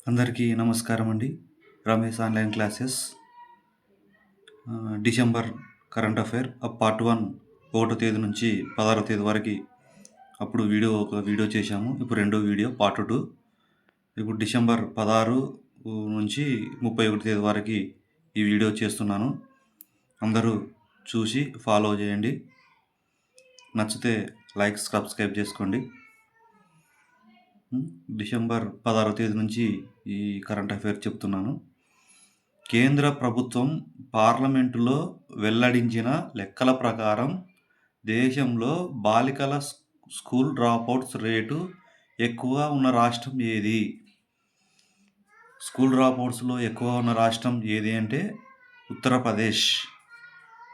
అందరికీ నమస్కారం అండి. Ramesh online classes December current affair part 1 ఒకటో తేదీ నుంచి 16వ తేదీ వరకి అప్పుడు ఒక వీడియో చేశాము. ఇప్పుడు రెండో వీడియో పార్ట్ 2. ఇప్పుడు డిసెంబర్ 16 నుంచి 31 తేదీ వరకి ఈ వీడియో చేస్తున్నాను. అందరూ చూసి ఫాలో చేయండి. నచ్చితే లైక్, సబ్స్క్రైబ్ చేసుకోండి. డిసెంబర్ 16వ తేదీ నుంచి ఈ కరెంట్ అఫైర్ చెప్తున్నాను. కేంద్ర ప్రభుత్వం పార్లమెంటులో వెల్లడించిన లెక్కల ప్రకారం దేశంలో బాలికల స్కూల్ డ్రాపౌట్స్ రేటు ఎక్కువగా ఉన్న రాష్ట్రం ఏది? స్కూల్ డ్రాపౌట్స్లో ఎక్కువ ఉన్న రాష్ట్రం ఏది అంటే ఉత్తరప్రదేశ్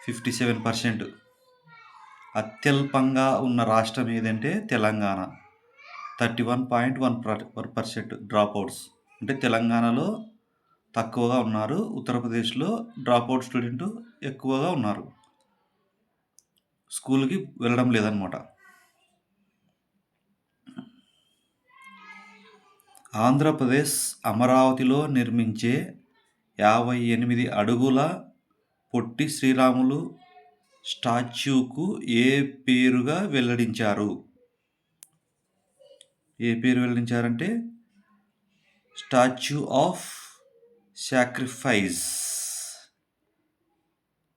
57%. అత్యల్పంగా ఉన్న రాష్ట్రం ఏదంటే తెలంగాణ 31.1% డ్రాపౌట్స్. అంటే తెలంగాణలో తక్కువగా ఉన్నారు, ఉత్తరప్రదేశ్లో డ్రాపౌట్ స్టూడెంట్ ఎక్కువగా ఉన్నారు, స్కూల్కి వెళ్ళడం లేదనమాట. ఆంధ్రప్రదేశ్ అమరావతిలో నిర్మించే 58 అడుగుల పొట్టి శ్రీరాములు స్టాచ్యూకు ఏ పేరుగా వెల్లడించారు? ఏ పేరు వెల్లడించారంటే స్టాచ్యూ ఆఫ్ సాక్రిఫైస్.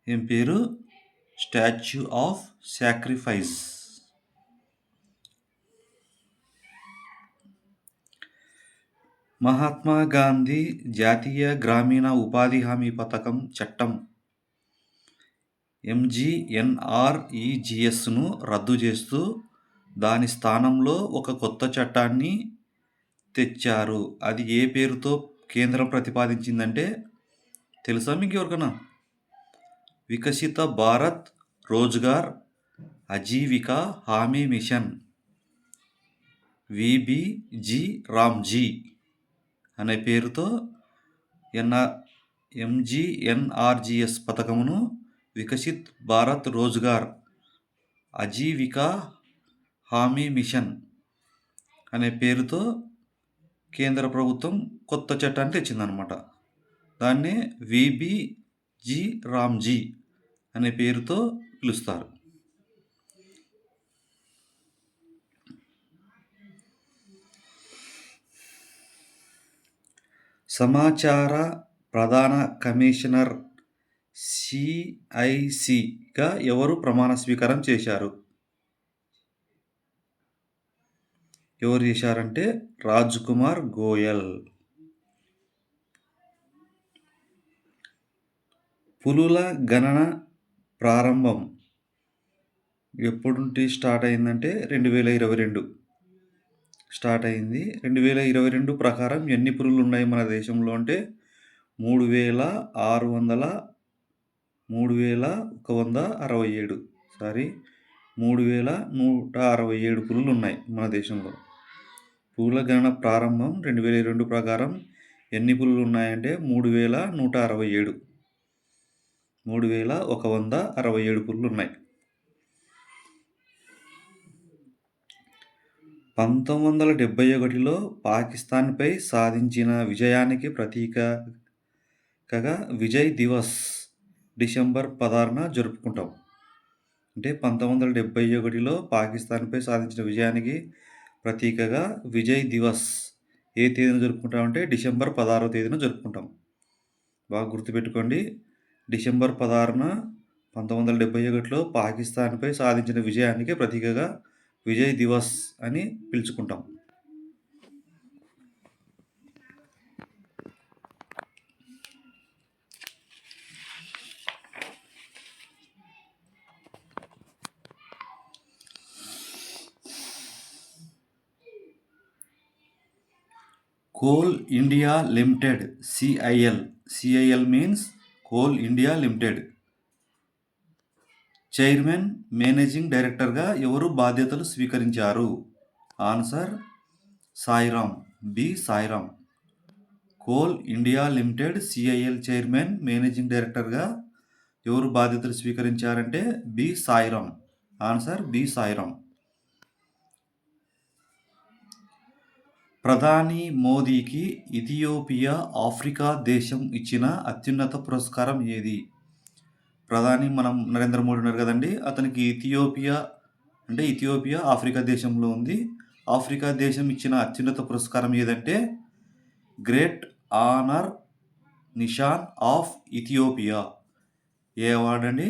ఏం పేరు? Statue of sacrifice. Mahatma Gandhi జాతీయ గ్రామీణ ఉపాధి హామీ పథకం చట్టం MGNREGSను రద్దు చేస్తూ దాని స్థానంలో ఒక కొత్త చట్టాన్ని తెచ్చారు. అది ఏ పేరుతో కేంద్రం ప్రతిపాదించిందంటే తెలుసా మీకు ఎవరికన్నా? వికసిత భారత్ రోజ్గార్ ఆజీవికా హామీ మిషన్, VBG రామ్జీ అనే పేరుతో MGNRGS పథకమును వికసిత్ భారత్ రోజ్గార్ ఆజీవికా హామీ మిషన్ అనే పేరుతో కేంద్ర ప్రభుత్వం కొత్త చట్టాన్ని తెచ్చిందనమాట. దాన్నే VBG రామ్జీ అనే పేరుతో పిలుస్తారు. సమాచార ప్రధాన కమిషనర్ CICగా ఎవరు ప్రమాణ స్వీకారం చేశారు? ఎవరు చేశారంటే రాజ్ కుమార్ గోయల్. పులుల గణన ప్రారంభం ఎప్పుడు నుండి స్టార్ట్ అయిందంటే 2022 స్టార్ట్ అయింది. 2022 ప్రకారం ఎన్ని పులులు ఉన్నాయి మన దేశంలో అంటే 3167 పులులు ఉన్నాయి మన దేశంలో. పులుల గణన ప్రారంభం 2022 ప్రకారం ఎన్ని పులులు ఉన్నాయంటే 3167 పులులు ఉన్నాయి. 1971లో పాకిస్తాన్పై సాధించిన విజయానికి ప్రతీకగా విజయ్ దివస్ డిసెంబర్ 16న జరుపుకుంటాం. అంటే 1971లో పాకిస్తాన్పై సాధించిన విజయానికి ప్రతీకగా విజయ్ దివస్ ఏ తేదీన జరుపుకుంటామంటే డిసెంబర్ 16వ తేదీన జరుపుకుంటాం. బాగా గుర్తుపెట్టుకోండి. డిసెంబర్ 16న 1971లో పాకిస్తాన్పై సాధించిన విజయానికి ప్రతీకగా విజయ్ దివస్ అని పిలుచుకుంటాం. Coal India Limited CIL means Coal India Limited chairman, managing డైరెక్టర్గా ఎవరు బాధ్యతలు స్వీకరించారు? Answer Sairam, B Sairam. Coal India Limited CIL chairman, managing డైరెక్టర్గా ఎవరు బాధ్యతలు స్వీకరించారంటే B Sairam. Answer B Sairam. ప్రధాని మోదీకి ఇథియోపియా ఆఫ్రికా దేశం ఇచ్చిన అత్యున్నత పురస్కారం ఏది? ప్రధాని మనం నరేంద్ర మోడీ ఉన్నారు కదండి, అతనికి ఇథియోపియా ఆఫ్రికా దేశంలో ఉంది. ఆఫ్రికా దేశం ఇచ్చిన అత్యున్నత పురస్కారం ఏదంటే great honour Nishan of Ethiopia. ఏ అవార్డు అండి?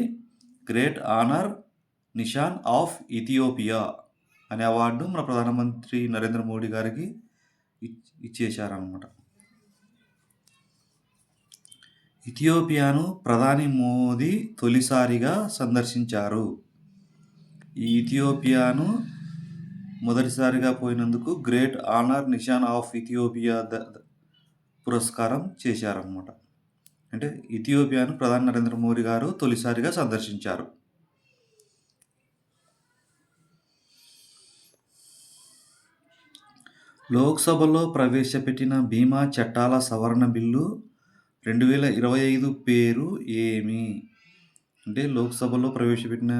Great honour Nishan of Ethiopia అనే అవార్డు మన ప్రధానమంత్రి నరేంద్ర మోడీ గారికి ఇచ్చేశారనమాట. ఇథియోపియాను ప్రధాని మోదీ తొలిసారిగా సందర్శించారు. ఈ ఇథియోపియాను మొదటిసారిగా పోయినందుకు great honour Nishan of Ethiopia పురస్కారం చేశారన్నమాట. అంటే ఇథియోపియాను ప్రధాని నరేంద్ర మోదీ గారు తొలిసారిగా సందర్శించారు. లోక్సభలో ప్రవేశపెట్టిన బీమా చట్టాల సవరణ బిల్లు 2025 పేరు ఏమి? అంటే లోక్సభలో ప్రవేశపెట్టిన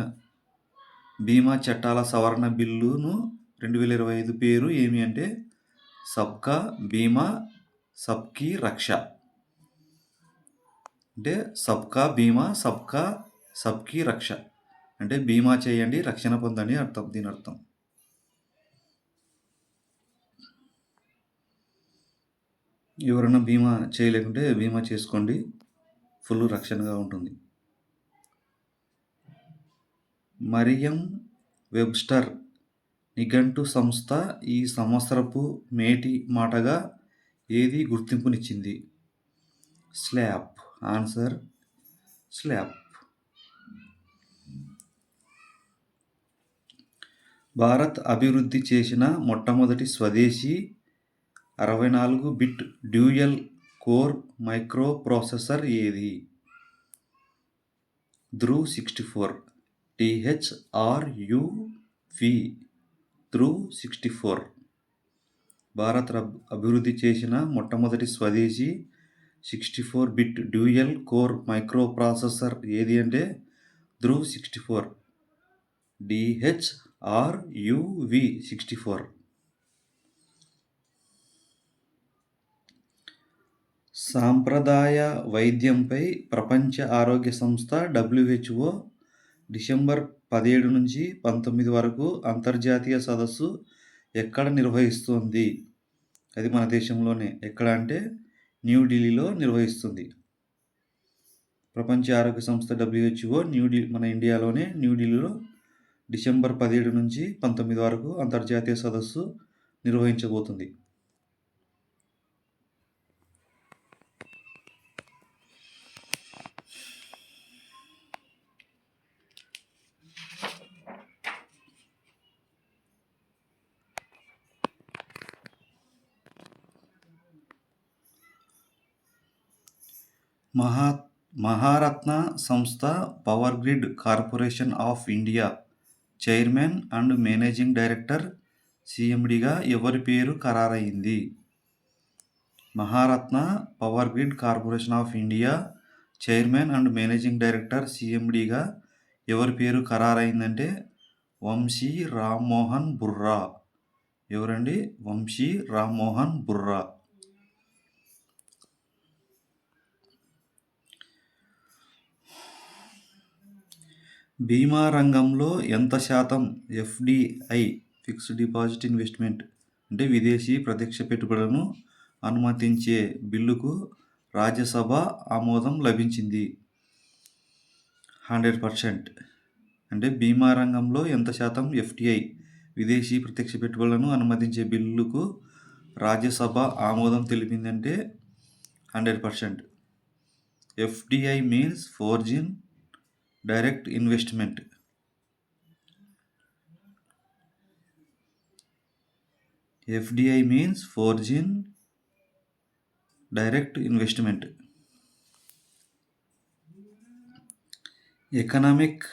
బీమా చట్టాల సవరణ బిల్లును 2025 పేరు ఏమి అంటే సబ్కా బీమా సబ్కీ రక్ష. అంటే సబ్కా బీమా సబ్కీ రక్ష అంటే బీమా చేయండి, రక్షణ పొందండి అర్థం. దీని అర్థం ఎవరైనా బీమా చేయలేకుంటే బీమా చేసుకోండి, ఫుల్ రక్షణగా ఉంటుంది. మరియం వెబ్స్టర్ నిఘంటు సంస్థ ఈ సంవత్సరపు మేటి మాటగా ఏది గుర్తింపునిచ్చింది? స్లాప్. Answer slap. భారత్ అభివృద్ధి చేసిన మొట్టమొదటి స్వదేశీ 64 bit dual core micro processor ఏది? ధ్రువ్ 64. THRUV. ధ్రువ్ 64. భారత్ అభివృద్ధి చేసిన మొట్టమొదటి స్వదేశీ 64 bit dual core micro processor ఏది అంటే ధ్రువ్ 64. DHRUV 64. సాంప్రదాయ వైద్యంపై ప్రపంచ ఆరోగ్య సంస్థ WHO డిసెంబర్ 17 నుంచి 19 వరకు అంతర్జాతీయ సదస్సు ఎక్కడ నిర్వహిస్తుంది? అది మన దేశంలోనే. ఎక్కడ అంటే న్యూఢిల్లీలో నిర్వహిస్తుంది. ప్రపంచ ఆరోగ్య సంస్థ WHO మన ఇండియాలోనే న్యూఢిల్లీలో డిసెంబర్ 17 నుంచి 19 వరకు అంతర్జాతీయ సదస్సు నిర్వహించబోతుంది. మహారత్న సంస్థ power grid corporation of India chairman and managing director CMDగా ఎవరి పేరు ఖరారైంది? Maharatna power grid corporation of India chairman and managing director CMDగా ఎవరి పేరు ఖరారైందంటే వంశీ రామ్మోహన్ బుర్రా. ఎవరండి? వంశీ రామ్మోహన్ బుర్రా. బీమా రంగంలో ఎంత శాతం FDI ఫిక్స్డ్ డిపాజిట్ ఇన్వెస్ట్మెంట్ అంటే విదేశీ ప్రత్యక్ష పెట్టుబడులను అనుమతించే బిల్లుకు రాజ్యసభ ఆమోదం లభించింది? 100%. అంటే బీమా రంగంలో ఎంత శాతం FDI విదేశీ ప్రత్యక్ష పెట్టుబడులను అనుమతించే బిల్లుకు రాజ్యసభ ఆమోదం తెలిపిందంటే 100%. FDI means foreign direct investment. FDI means foreign direct investment. Economic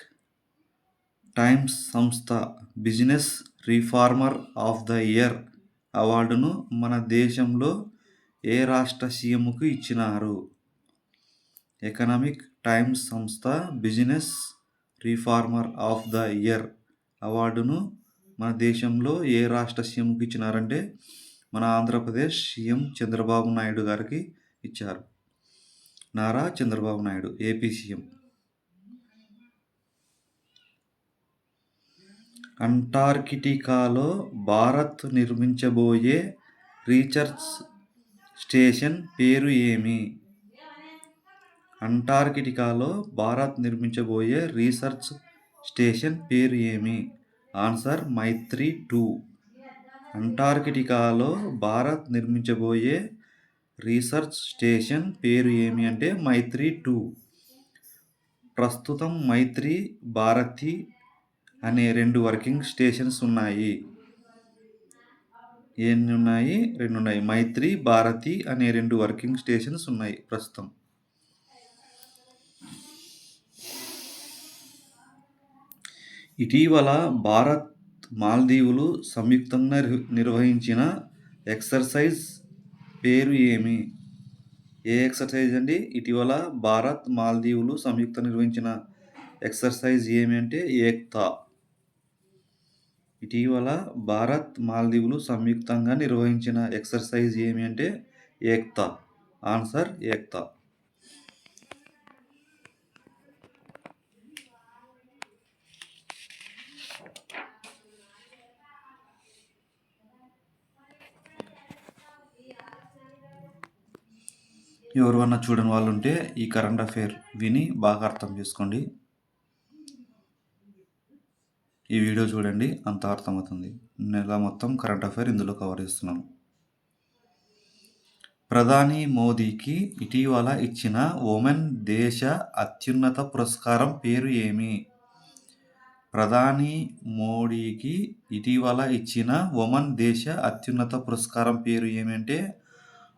Times సంస్థ business reformer of the year అవార్డును మన దేశంలో ఏ రాష్ట్ర సీఎంకు ఇచ్చినారు? ఎకనామిక్ టైమ్స్ సంస్థ business reformer of the year అవార్డును మన దేశంలో ఏ రాష్ట్ర సీఎంకు ఇచ్చినారంటే మన ఆంధ్రప్రదేశ్ సీఎం చంద్రబాబు నాయుడు గారికి ఇచ్చారు. Nara Chandrababu Naidu AP CM. అంటార్కిటికాలో భారత్ నిర్మించబోయే రీసెర్చ్ స్టేషన్ పేరు ఏమి? అంటార్కిటికాలో భారత్ నిర్మించబోయే రీసెర్చ్ స్టేషన్ పేరు ఏమి? ఆన్సర్ మైత్రి-2. అంటార్కిటికాలో భారత్ నిర్మించబోయే రీసెర్చ్ స్టేషన్ పేరు ఏమి అంటే మైత్రి-2. ప్రస్తుతం మైత్రి, భారతి అనే 2 వర్కింగ్ స్టేషన్స్ ఉన్నాయి. ఎన్ని ఉన్నాయి? 2 ఉన్నాయి. మైత్రి, భారతి అనే 2 వర్కింగ్ స్టేషన్స్ ఉన్నాయి ప్రస్తుతం. ఇటీవల భారత్, మాల్దీవులు సంయుక్తంగా నిర్వహించిన ఎక్సర్సైజ్ పేరు ఏమి? ఏ ఎక్సర్సైజ్ అండి? ఇటీవల భారత్, మాల్దీవులు సంయుక్తంగా నిర్వహించిన ఎక్సర్సైజ్ ఏమి అంటే ఏక్తా. ఇటీవల భారత్, మాల్దీవులు సంయుక్తంగా నిర్వహించిన ఎక్సర్సైజ్ ఏమి అంటే ఏక్తా. ఆన్సర్ ఏక్తా. ఎవరివన్నా చూడని వాళ్ళు ఉంటే ఈ కరెంట్ అఫైర్ విని బాగా అర్థం చేసుకోండి. ఈ వీడియో చూడండి, అంత అర్థమవుతుంది. నెల మొత్తం కరెంట్ అఫైర్ ఇందులో కవర్ చేస్తున్నాను. ప్రధాని మోదీకి ఇటీవల ఇచ్చిన ఒమన్ దేశ అత్యున్నత పురస్కారం పేరు ఏమి? ప్రధాని మోడీకి ఇటీవల ఇచ్చిన ఒమన్ దేశ అత్యున్నత పురస్కారం పేరు ఏమి అంటే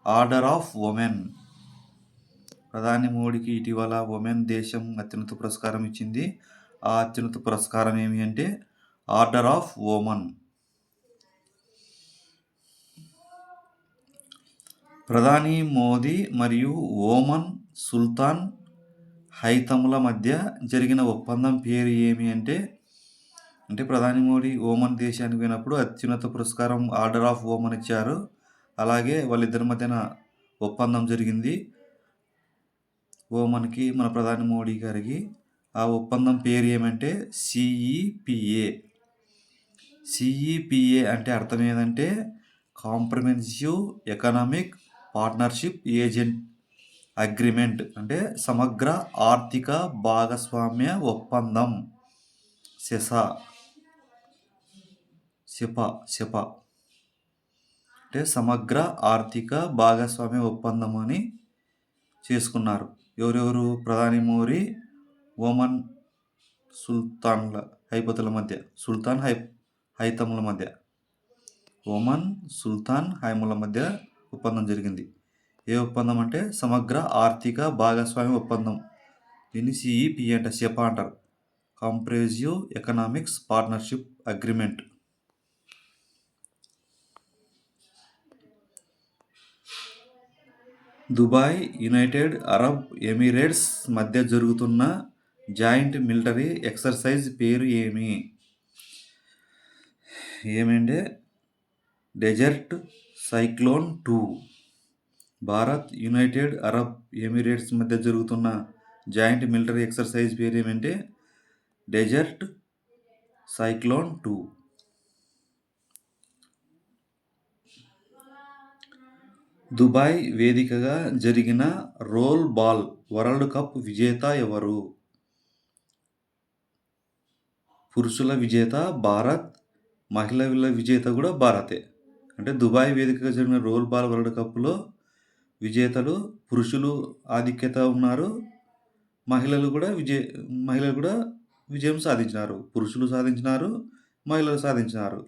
ఆర్డర్ ఆఫ్ ఒమెన్. ప్రధాని మోడీకి ఇటీవల ఒమెన్ దేశం అత్యున్నత పురస్కారం ఇచ్చింది. ఆ అత్యున్నత పురస్కారం ఏమి అంటే ఆర్డర్ ఆఫ్ ఒమన్. ప్రధాని మోదీ మరియు ఓమన్ సుల్తాన్ హైతముల మధ్య జరిగిన ఒప్పందం పేరు ఏమి అంటే ప్రధాని మోడీ ఓమన్ దేశానికి పోయినప్పుడు అత్యున్నత పురస్కారం ఆర్డర్ ఆఫ్ ఓమన్ ఇచ్చారు. అలాగే వాళ్ళిద్దరి మధ్యన ఒప్పందం జరిగింది ఓమన్కి, మన ప్రధాని మోడీ గారికి. ఆ ఒప్పందం పేరు ఏమంటే సిఈపిఏ. సిఈపిఏ అంటే అర్థం ఏంటంటే comprehensive economic partnership agent agreement, అంటే సమగ్ర ఆర్థిక భాగస్వామ్య ఒప్పందం. సెపా అంటే సమగ్ర ఆర్థిక భాగస్వామ్య ఒప్పందం అని చేసుకున్నారు. ఎవరెవరు? ప్రధాని మోడీ, ఒమన్ సుల్తాన్ హైతముల మధ్య ఒమన్ సుల్తాన్ హైముల మధ్య ఒప్పందం జరిగింది. ఏ ఒప్పందం అంటే సమగ్ర ఆర్థిక భాగస్వామ్య ఒప్పందం. దీన్ని సిఈపి అంటే సెపా అంటారు, comprehensive economics partnership agreement. Dubai, United Arab Emirates మధ్య జరుగుతున్న జాయింట్ మిలిటరీ ఎక్సర్సైజ్ పేరు ఏమంటే desert cyclone 2. Bharat, United Arab Emirates మధ్య జరుగుతున్న జాయింట్ మిలిటరీ ఎక్సర్సైజ్ పేరు ఏమంటే డెజర్ట్ సైక్లోన్ 2. దుబాయ్ వేదికగా జరిగిన రోల్ బాల్ వరల్డ్ కప్ విజేత ఎవరు? పురుషుల విజేత భారత్, మహిళల విజేత కూడా భారతే. అంటే దుబాయ్ వేదికగా జరిగిన రోల్ బాల్ వరల్డ్ కప్లో విజేతలు పురుషులు ఆధిక్యత ఉన్నారు, మహిళలు కూడా విజయం సాధించినారు. పురుషులు సాధించినారు, మహిళలు సాధించినారు.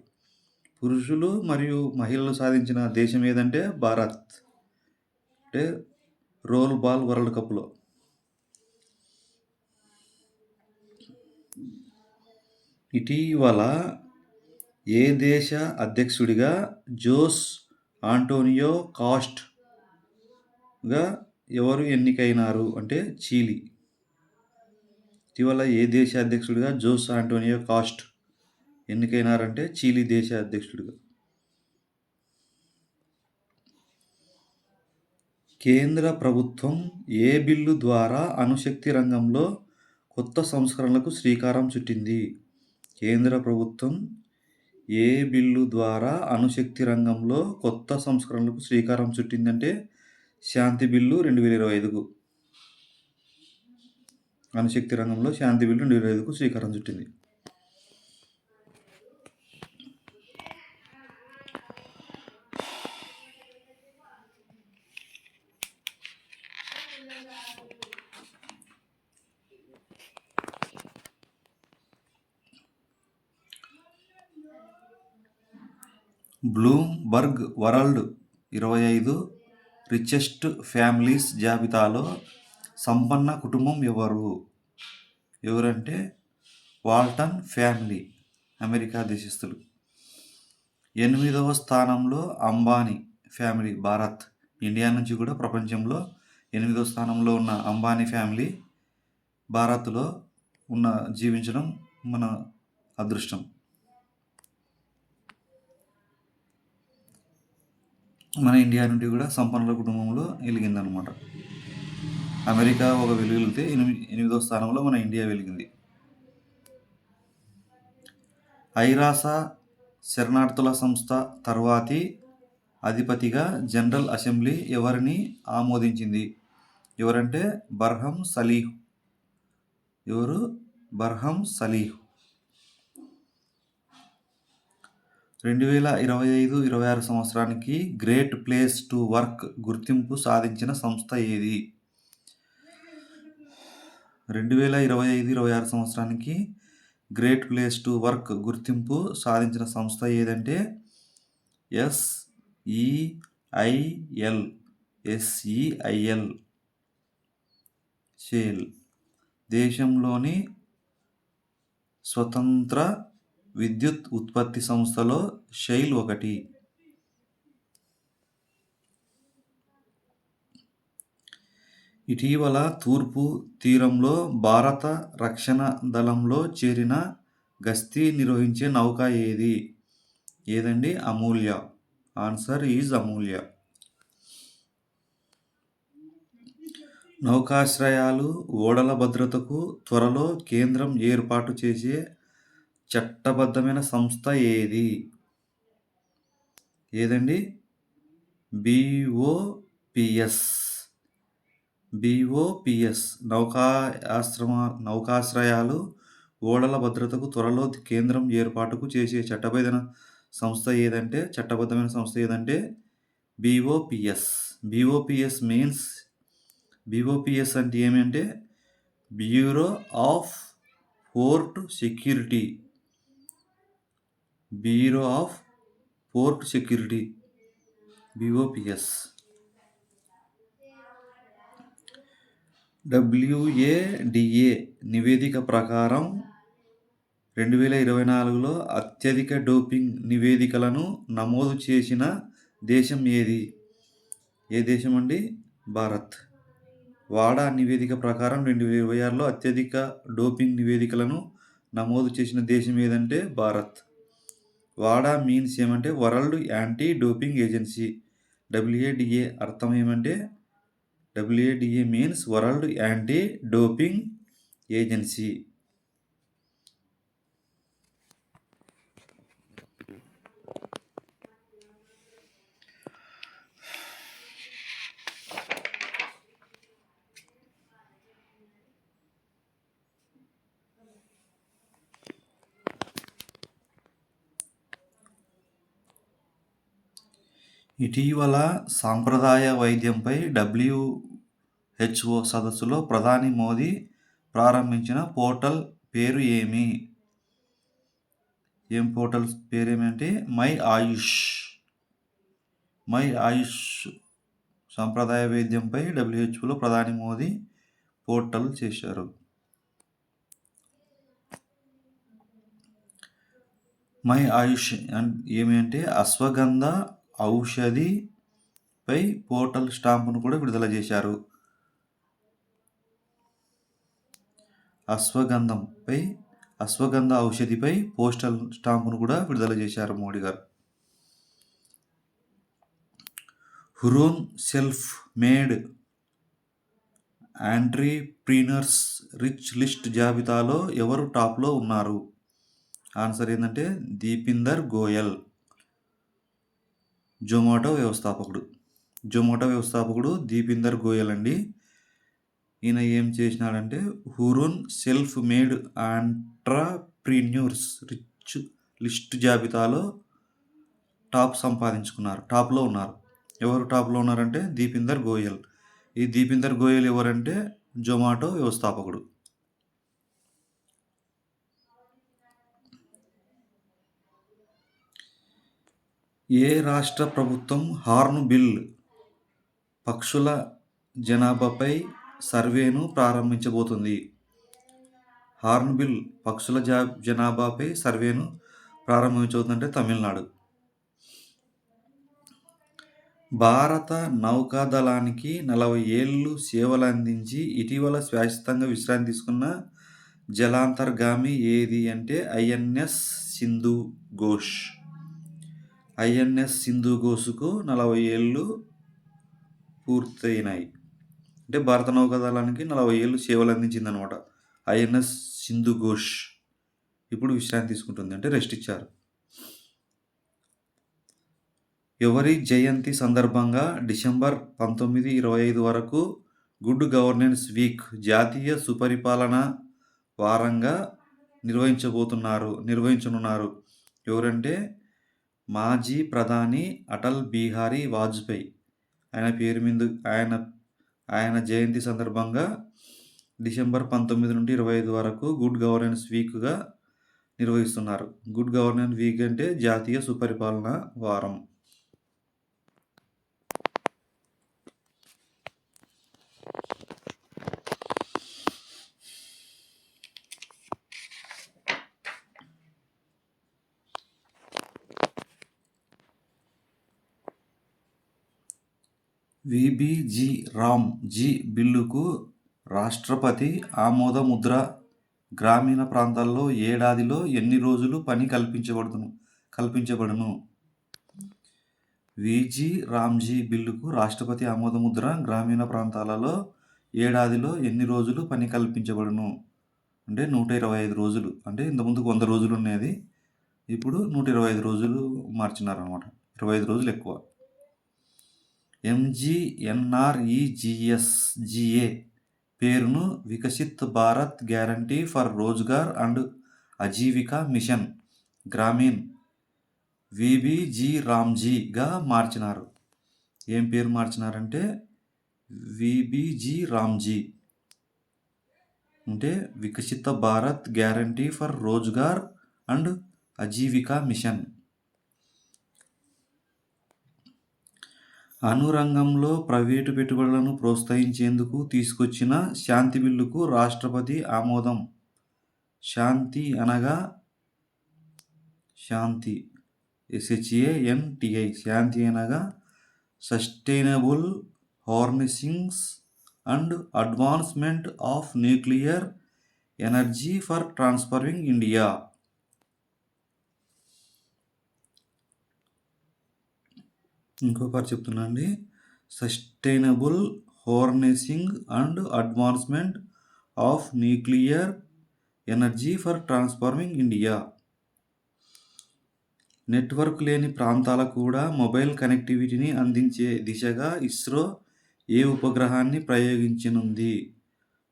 పురుషులు మరియు మహిళలు సాధించిన దేశం ఏదంటే భారత్. అంటే రోల్ బాల్ వరల్డ్ కప్లో. ఇటీవల ఏ దేశ అధ్యక్షుడిగా జోస్ ఆంటోనియో కాస్ట్గా ఎవరు ఎన్నికైనారు అంటే చిలీ. ఇటీవల ఏ దేశ అధ్యక్షుడిగా జోస్ ఆంటోనియో కాస్ట్ ఎన్నికైనారంటే చిలీ దేశ అధ్యక్షుడిగా. కేంద్ర ప్రభుత్వం ఏ బిల్లు ద్వారా అణుశక్తి రంగంలో కొత్త సంస్కరణలకు శ్రీకారం చుట్టింది? కేంద్ర ప్రభుత్వం ఏ బిల్లు ద్వారా అణుశక్తి రంగంలో కొత్త సంస్కరణలకు శ్రీకారం చుట్టిందంటే శాంతి బిల్లు 2025కు. అణుశక్తి రంగంలో శాంతి బిల్లు 2025కు శ్రీకారం చుట్టింది. బ్లూంబర్గ్ వరల్డ్ 25 రిచెస్ట్ ఫ్యామిలీస్ జాబితాలో సంపన్న కుటుంబం ఎవరంటే వాల్టన్ ఫ్యామిలీ, అమెరికా దేశస్థులు. 8వ స్థానంలో అంబానీ ఫ్యామిలీ, భారత్. ఇండియా నుంచి కూడా ప్రపంచంలో 8వ స్థానంలో ఉన్న అంబానీ ఫ్యామిలీ భారత్లో జీవించడం మన అదృష్టం. మన ఇండియా నుండి కూడా సంపన్నుల కుటుంబంలో వెలిగిందనమాట. అమెరికా ఒక వెలిగితే 8వ స్థానంలో మన ఇండియా వెలిగింది. ఐరాస శరణార్థుల సంస్థ తర్వాతి అధిపతిగా జనరల్ అసెంబ్లీ ఎవరిని ఆమోదించింది? ఎవరంటే బర్హం సలీహ్. ఎవరు? బర్హం సలీహ్. 2025-26 సంవత్సరానికి గ్రేట్ ప్లేస్ టు వర్క్ గుర్తింపు సాధించిన సంస్థ ఏది? 2025-26 సంవత్సరానికి గ్రేట్ ప్లేస్ టు వర్క్ గుర్తింపు సాధించిన సంస్థ ఏదంటే SEIL. షేల్. దేశంలోని స్వతంత్ర విద్యుత్ ఉత్పత్తి సంస్థలో షెయిల్ ఒకటి. ఇటీవల తూర్పు తీరంలో భారత రక్షణ దళంలో చేరిన గస్తీ నిర్వహించే నౌక ఏదండి? అమూల్య. ఆన్సర్ ఈజ్ అమూల్య. నౌకాశ్రయాలు, ఓడల భద్రతకు త్వరలో కేంద్రం ఏర్పాటు చేసే చట్టబద్ధమైన సంస్థ ఏదండి? BOPS. నౌకాశ్రయాలు, ఓడల భద్రతకు త్వరలో కేంద్రం ఏర్పాటుకు చేసే చట్టబద్ధమైన సంస్థ ఏదంటే BOPS. BOPS అంటే ఏమంటే bureau of port security. BOPS. WADA నివేదిక ప్రకారం 2024లో అత్యధిక డోపింగ్ నివేదికలను నమోదు చేసిన దేశం ఏది? ఏ దేశం అండి? భారత్. వాడా నివేదిక ప్రకారం 2026లో అత్యధిక డోపింగ్ నివేదికలను నమోదు చేసిన దేశం ఏదంటే భారత్. వాడా మీన్స్ ఏమంటే world anti doping agency. WADA అర్థం ఏమంటే WADA means world anti doping agency. ఇటీవల సాంప్రదాయ వైద్యంపై WHO సదస్సులో ప్రధాని మోదీ ప్రారంభించిన పోర్టల్ పేరు ఏం పోర్టల్ పేరేమంటే మై ఆయుష్. సాంప్రదాయ వైద్యంపై WHOలో ప్రధాని మోదీ పోర్టల్ చేశారు. మై ఆయుష్ ఏమంటే అశ్వగంధ ఔషధిపై పోర్టల్ స్టాంపును కూడా విడుదల చేశారు. అశ్వగంధ ఔషధిపై పోస్టల్ స్టాంపును కూడా విడుదల చేశారు మోడీ గారు. హురోన్ సెల్ఫ్ మేడ్ ఆంట్రప్రీనర్స్ రిచ్ లిస్ట్ జాబితాలో ఎవరు టాప్లో ఉన్నారు? ఆన్సర్ ఏంటంటే దీపిందర్ గోయల్, జొమాటో వ్యవస్థాపకుడు దీపిందర్ గోయల్ అండి. ఈయన ఏం చేసినాడంటే హురోన్ సెల్ఫ్ మేడ్ ఆంట్రప్రీన్యూర్స్ రిచ్ లిస్ట్ జాబితాలో టాప్లో ఉన్నారు. ఎవరు టాప్లో ఉన్నారంటే దీపిందర్ గోయల్. ఈ దీపిందర్ గోయల్ ఎవరంటే జొమాటో వ్యవస్థాపకుడు. ఏ రాష్ట్ర ప్రభుత్వం హార్న్ బిల్ పక్షుల జనాభాపై సర్వేను ప్రారంభించబోతుంది? హార్న్బిల్ పక్షుల జనాభాపై సర్వేను ప్రారంభించబోతుందంటే తమిళనాడు. భారత నౌకాదళానికి 40 ఏళ్లు సేవలందించి ఇటీవల శాశ్వతంగా విశ్రాంతి తీసుకున్న జలాంతర్గామి ఏది అంటే ఐఎన్ఎస్ సింధు ఘోష్. ఐఎన్ఎస్ సింధు ఘోష్కు 40 ఏళ్ళు పూర్తయినాయి. అంటే భారత నౌకాదళానికి 40 ఏళ్ళు సేవలు అందించింది అనమాట ఐఎన్ఎస్ సింధు ఘోష్. ఇప్పుడు విశ్రాంతి తీసుకుంటుంది, అంటే రెస్ట్ ఇచ్చారు. ఎవరి జయంతి సందర్భంగా డిసెంబర్ 19, 25 వరకు గుడ్ గవర్నెన్స్ వీక్ జాతీయ సుపరిపాలన వారంగా నిర్వహించనున్నారు? ఎవరంటే మాజీ ప్రధాని అటల్ బిహారీ వాజ్పేయి. ఆయన జయంతి సందర్భంగా డిసెంబర్ 19 నుండి 25 వరకు గుడ్ గవర్నెన్స్ వీక్గా నిర్వహిస్తున్నారు. గుడ్ గవర్నెన్స్ వీక్ అంటే జాతీయ సుపరిపాలన వారం. విబిజి రామ్జీ బిల్లుకు రాష్ట్రపతి ఆమోదముద్ర. గ్రామీణ ప్రాంతాల్లో ఏడాదిలో ఎన్ని రోజులు పని కల్పించబడును? విజి రామ్జీ బిల్లుకు రాష్ట్రపతి ఆమోదముద్ర. గ్రామీణ ప్రాంతాలలో ఏడాదిలో ఎన్ని రోజులు పని కల్పించబడును అంటే 125 రోజులు. అంటే ఇంతకుముందుకు 100 రోజులు ఉండేది, ఇప్పుడు 125 రోజులు మార్చినారనమాట. 25 రోజులు ఎక్కువ. ఎంజీఎన్ఆర్ఈజీఎస్జీఏ పేరును Viksit Bharat guarantee for Rozgar and Ajeevika mission Gramin VBG రామ్జీగా మార్చినారు. ఏం పేరు మార్చినారంటే విబిజి రామ్జీ అంటే Viksit Bharat guarantee for Rozgar and Ajeevika mission. అణురంగంలో ప్రైవేటు పెట్టుబడులను ప్రోత్సహించేందుకు తీసుకొచ్చిన శాంతి బిల్లుకు రాష్ట్రపతి ఆమోదం. శాంతి అనగా SHANTI. శాంతి అనగా sustainable harnessing and advancement of nuclear energy for transforming India. ఇంకొకటి చెప్తున్నా అండి, sustainable harnessing and advancement of nuclear energy for transforming India. Network లేని ప్రాంతాలకు కూడా మొబైల్ కనెక్టివిటీని అందించే దిశగా ఇస్రో ఏ ఉపగ్రహాన్ని ప్రయోగించనుంది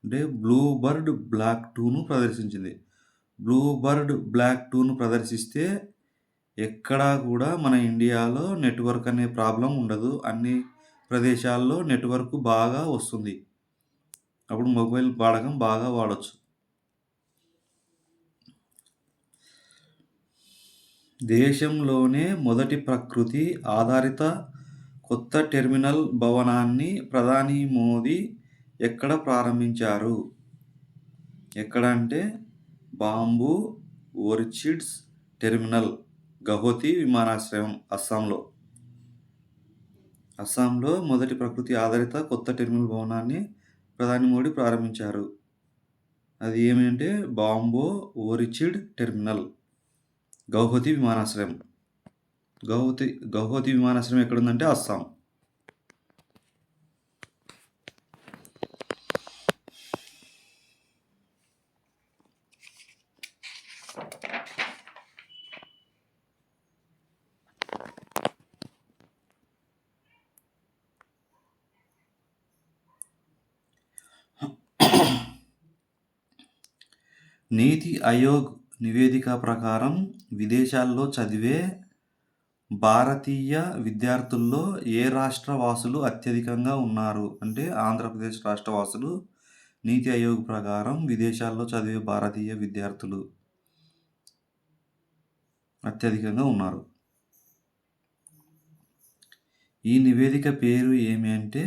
అంటే బ్లూబర్డ్ బ్లాక్ 2ను ప్రదర్శించింది. బ్లూబర్డ్ బ్లాక్ 2ను ప్రదర్శిస్తే ఎక్కడా కూడా మన ఇండియాలో నెట్వర్క్ అనే ప్రాబ్లం ఉండదు. అన్ని ప్రదేశాల్లో నెట్వర్క్ బాగా వస్తుంది. అప్పుడు మొబైల్ వాడకం బాగా వాడచ్చు. దేశంలోనే మొదటి ప్రకృతి ఆధారిత కొత్త టెర్మినల్ భవనాన్ని ప్రధాని మోదీ ఎక్కడ ప్రారంభించారు? ఎక్కడ అంటే బాంబూ ఓర్చిడ్స్ టెర్మినల్, గౌహతి విమానాశ్రయం, అస్సాంలో మొదటి ప్రకృతి ఆధారిత కొత్త టెర్మినల్ భవనాన్ని ప్రధాని మోడీ ప్రారంభించారు. అది ఏమంటే బాంబో ఓరిచిడ్ టెర్మినల్, గౌహతి విమానాశ్రయం. గౌహతి విమానాశ్రయం ఎక్కడుందంటే అస్సాం. నీతి ఆయోగ్ నివేదిక ప్రకారం విదేశాల్లో చదివే భారతీయ విద్యార్థుల్లో ఏ రాష్ట్ర వాసులు అత్యధికంగా ఉన్నారు అంటే ఆంధ్రప్రదేశ్ రాష్ట్ర వాసులు నీతి ఆయోగ్ ప్రకారం విదేశాల్లో చదివే భారతీయ విద్యార్థులు అత్యధికంగా ఉన్నారు. ఈ నివేదిక పేరు ఏమి అంటే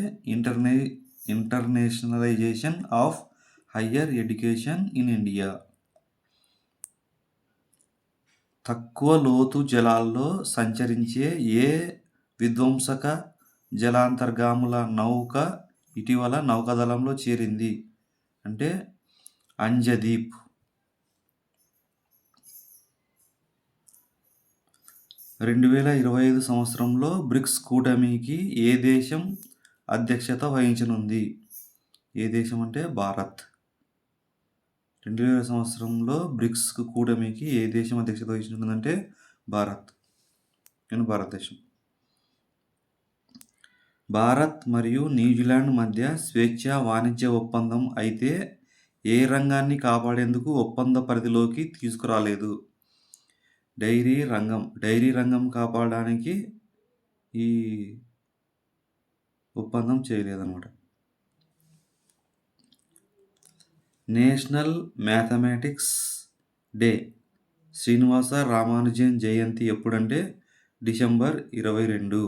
internationalisation of higher education in India. తక్కువ లోతు జలాల్లో సంచరించే ఏ విధ్వంసక జలాంతర్గాముల నౌక ఇటీవల నౌకాదళంలో చేరింది అంటే అంజదీప్. 2025 సంవత్సరంలో బ్రిక్స్ కూటమికి ఏ దేశం అధ్యక్షత వహించనుంది? ఏ దేశం అంటే భారత్. 2020 సంవత్సరంలో బ్రిక్స్ కూటమికి ఏ దేశం అధ్యక్షత వహించనుందంటే భారతదేశం. భారత్ మరియు న్యూజిలాండ్ మధ్య స్వేచ్ఛా వాణిజ్య ఒప్పందం అయితే ఏ రంగాన్ని కాపాడేందుకు ఒప్పంద పరిధిలోకి తీసుకురాలేదు? డైరీ రంగం కాపాడడానికి ఈ ఒప్పందం చేయలేదన్నమాట. National mathematics day Srinivasa Ramanujan జయంతి ఎప్పుడంటే డిసెంబర్ 22.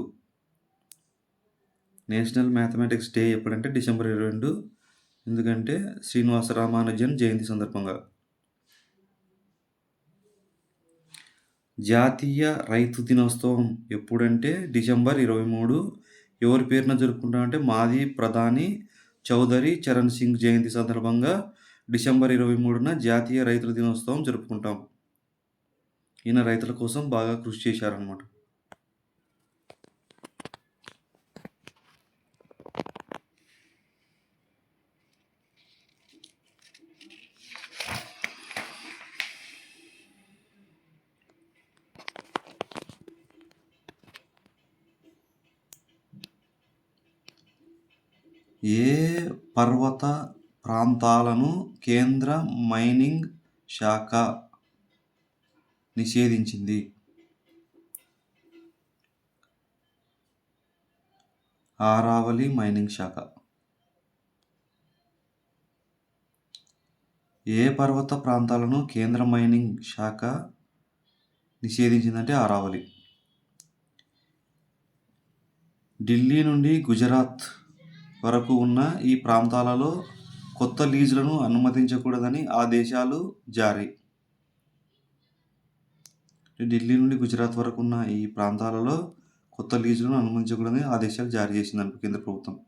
నేషనల్ మ్యాథమెటిక్స్ డే ఎప్పుడంటే డిసెంబర్ 22, ఎందుకంటే శ్రీనివాస రామానుజన్ జయంతి సందర్భంగా. జాతీయ రైతు దినోత్సవం ఎప్పుడంటే డిసెంబర్ 23. ఎవరి పేరున జరుపుకుంటామంటే మాజీ ప్రధాని చౌదరి చరణ్ సింగ్ జయంతి సందర్భంగా డిసెంబర్ 23న జాతీయ రైతుల దినోత్సవం జరుపుకుంటాం. ఈయన రైతుల కోసం బాగా కృషి చేశారనమాట. ఏ పర్వత ప్రాంతాలను కేంద్ర మైనింగ్ శాఖ నిషేధించింది? ఆరావళి మైనింగ్ శాఖ. ఏ పర్వత ప్రాంతాలను కేంద్ర మైనింగ్ శాఖ నిషేధించిందంటే ఆరావళి. ఢిల్లీ నుండి గుజరాత్ వరకు ఉన్న ఈ ప్రాంతాలలో కొత్త లీజులను అనుమతించకూడదని ఆదేశాలు జారీ. ఢిల్లీ నుండి గుజరాత్ వరకు ఉన్న ఈ ప్రాంతాలలో కొత్త లీజులను అనుమతించకూడదని ఆదేశాలు జారీ చేసింది కేంద్ర ప్రభుత్వం.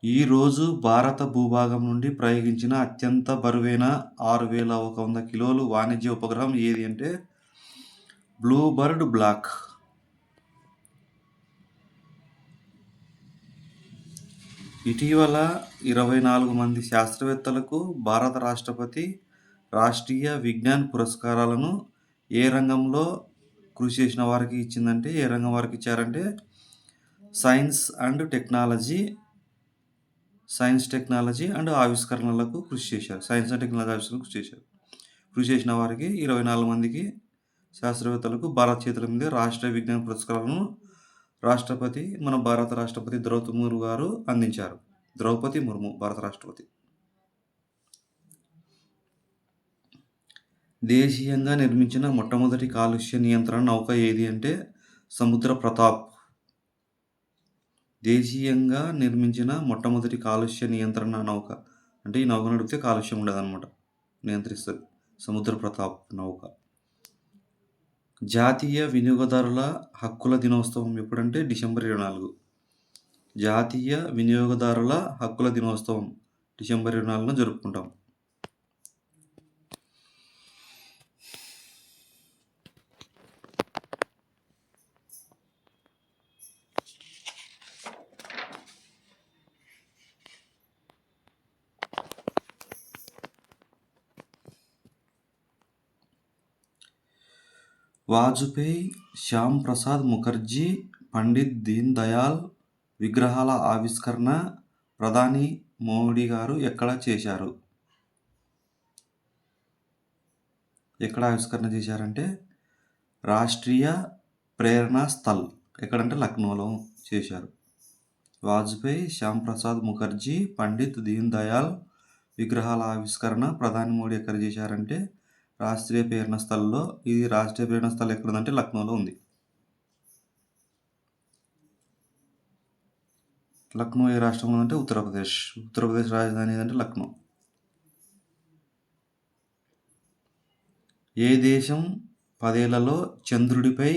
ఈరోజు భారత భూభాగం నుండి ప్రయోగించిన అత్యంత బరువైన 6100 కిలోలు వాణిజ్య ఉపగ్రహం ఏది అంటే బ్లూబర్డ్ బ్లాక్. ఇటీవల 24 మంది శాస్త్రవేత్తలకు భారత రాష్ట్రపతి రాష్ట్రీయ విజ్ఞాన్ పురస్కారాలను ఏ రంగంలో కృషి చేసిన వారికి ఇచ్చిందంటే ఏ రంగం వారికి ఇచ్చారంటే సైన్స్ టెక్నాలజీ అండ్ ఆవిష్కరణలకు కృషి చేశారు. సైన్స్ అండ్ టెక్నాలజీ ఆవిష్కరణకు కృషి చేసిన వారికి 24 మందికి శాస్త్రవేత్తలకు భారత చేతుల మీద రాష్ట్రీయ విజ్ఞాన పురస్కారాలను రాష్ట్రపతి మన భారత రాష్ట్రపతి ద్రౌపది ముర్ము గారు అందించారు. ద్రౌపది ముర్ము భారత రాష్ట్రపతి. దేశీయంగా నిర్మించిన మొట్టమొదటి కాలుష్య నియంత్రణ నౌక ఏది అంటే సముద్ర ప్రతాప్. దేశీయంగా నిర్మించిన మొట్టమొదటి కాలుష్య నియంత్రణ నౌక అంటే ఈ నౌక నడిపితే కాలుష్యం ఉండదన్నమాట, నియంత్రిస్తుంది. సముద్ర ప్రతాప్ నౌక. జాతీయ వినియోగదారుల హక్కుల దినోత్సవం ఎప్పుడంటే డిసెంబర్ 24. జాతీయ వినియోగదారుల హక్కుల దినోత్సవం డిసెంబర్ 24న జరుపుకుంటాం. వాజ్పేయి, శ్యామ్ ప్రసాద్ ముఖర్జీ, పండిత్ దీన్ దయాళ్ విగ్రహాల ఆవిష్కరణ ప్రధాని మోడీ గారు ఎక్కడ చేశారు? ఎక్కడ ఆవిష్కరణ చేశారంటే రాష్ట్రీయ ప్రేరణా స్థల్ ఎక్కడంటే లక్నోలో చేశారు. వాజ్పేయి, శ్యామ్ ప్రసాద్ ముఖర్జీ, పండిత్ దీన్ దయాళ్ విగ్రహాల ఆవిష్కరణ ప్రధాని మోడీ ఎక్కడ చేశారంటే రాష్ట్రీయ ప్రేరణ స్థల్లో. ఇది రాష్ట్రీయ ప్రేరణ స్థల్ ఎక్కడుందంటే లక్నోలో ఉంది. లక్నో ఏ రాష్ట్రంలో అంటే ఉత్తరప్రదేశ్. ఉత్తరప్రదేశ్ రాజధాని ఏదంటే లక్నో. ఏ దేశం 10 ఏళ్లలో చంద్రుడిపై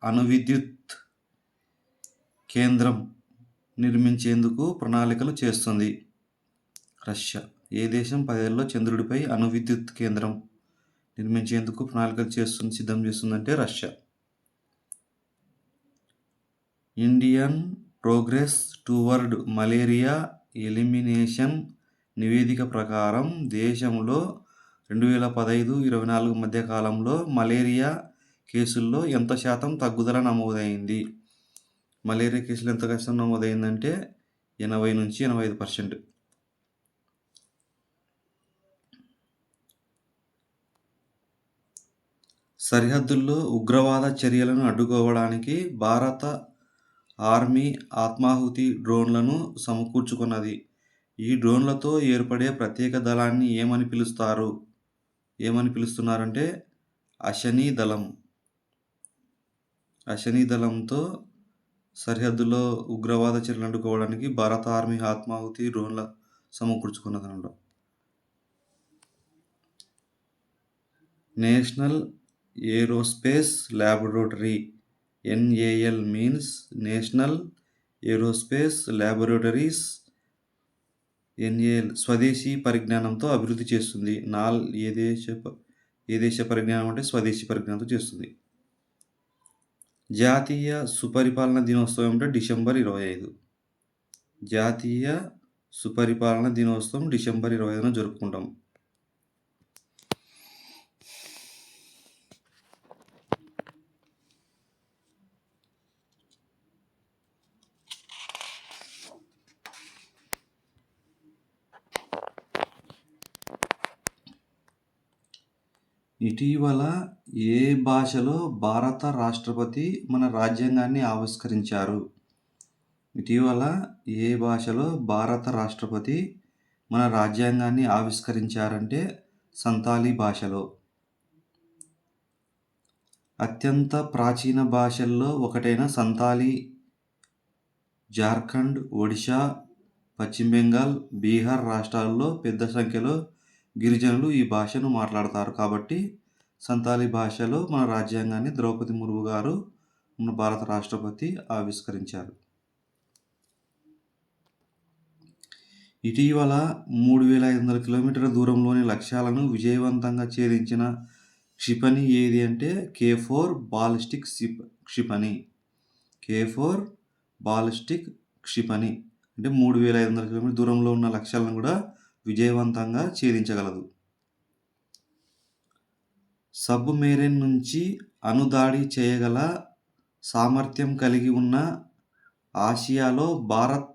అణువిద్యుత్ కేంద్రం నిర్మించేందుకు ప్రణాళికలు చేస్తుంది? రష్యా. ఏ దేశం 10 ఏళ్లలో చంద్రుడిపై అణువిద్యుత్ కేంద్రం నిర్మించేందుకు ప్రణాళికలు సిద్ధం చేస్తుందంటే Russia. Indian progress towards malaria elimination నివేదిక ప్రకారం దేశంలో 2015-24 మధ్య కాలంలో మలేరియా కేసుల్లో ఎంత శాతం తగ్గుదల నమోదైంది? మలేరియా కేసులు ఎంత శాతం నమోదైందంటే 80-85%. సరిహద్దుల్లో ఉగ్రవాద చర్యలను అడ్డుకోవడానికి భారత ఆర్మీ ఆత్మాహుతి డ్రోన్లను సమకూర్చుకున్నది. ఈ డ్రోన్లతో ఏర్పడే ప్రత్యేక దళాన్ని ఏమని పిలుస్తున్నారంటే అశనీ దళం. అశనీ దళంతో సరిహద్దులో ఉగ్రవాద చర్యలను అడ్డుకోవడానికి భారత ఆర్మీ ఆత్మాహుతి డ్రోన్ల సమకూర్చుకున్నదనమాట. National aerospace laboratory NAL means national aerospace laboratories. NAL స్వదేశీ పరిజ్ఞానంతో అభివృద్ధి చేస్తుంది. నాల్ ఏ దేశ పరిజ్ఞానం అంటే స్వదేశీ పరిజ్ఞానంతో చేస్తుంది. జాతీయ సుపరిపాలన దినోత్సవం అంటే డిసెంబర్ 25. జాతీయ సుపరిపాలన దినోత్సవం డిసెంబర్ 25న జరుపుకుంటాం. ఇటీవల ఏ భాషలో భారత రాష్ట్రపతి మన రాజ్యాంగాన్ని ఆవిష్కరించారు? ఇటీవల ఏ భాషలో భారత రాష్ట్రపతి మన రాజ్యాంగాన్ని ఆవిష్కరించారంటే సంతాలీ భాషలో. అత్యంత ప్రాచీన భాషల్లో ఒకటైన సంతాలీ జార్ఖండ్, ఒడిషా, పశ్చిమ బెంగాల్, బీహార్ రాష్ట్రాల్లో పెద్ద సంఖ్యలో గిరిజనులు ఈ భాషను మాట్లాడతారు. కాబట్టి సంతాలీ భాషలో మన రాజ్యాంగాన్ని ద్రౌపది ముర్ము గారు మన భారత రాష్ట్రపతి ఆవిష్కరించారు. ఇటీవల 3500 కిలోమీటర్ల దూరంలోని లక్ష్యాలను విజయవంతంగా ఛేదించిన క్షిపణి ఏది అంటే K4 బాలిస్టిక్ క్షిపణి. K4 బాలిస్టిక్ క్షిపణి అంటే 3500 కిలోమీటర్ల దూరంలో ఉన్న లక్ష్యాలను కూడా విజయవంతంగా ఛేదించగలదు. సబ్మెరైన్ నుంచి అణుదాడి చేయగల సామర్థ్యం కలిగి ఉన్న ఆసియాలో భారత్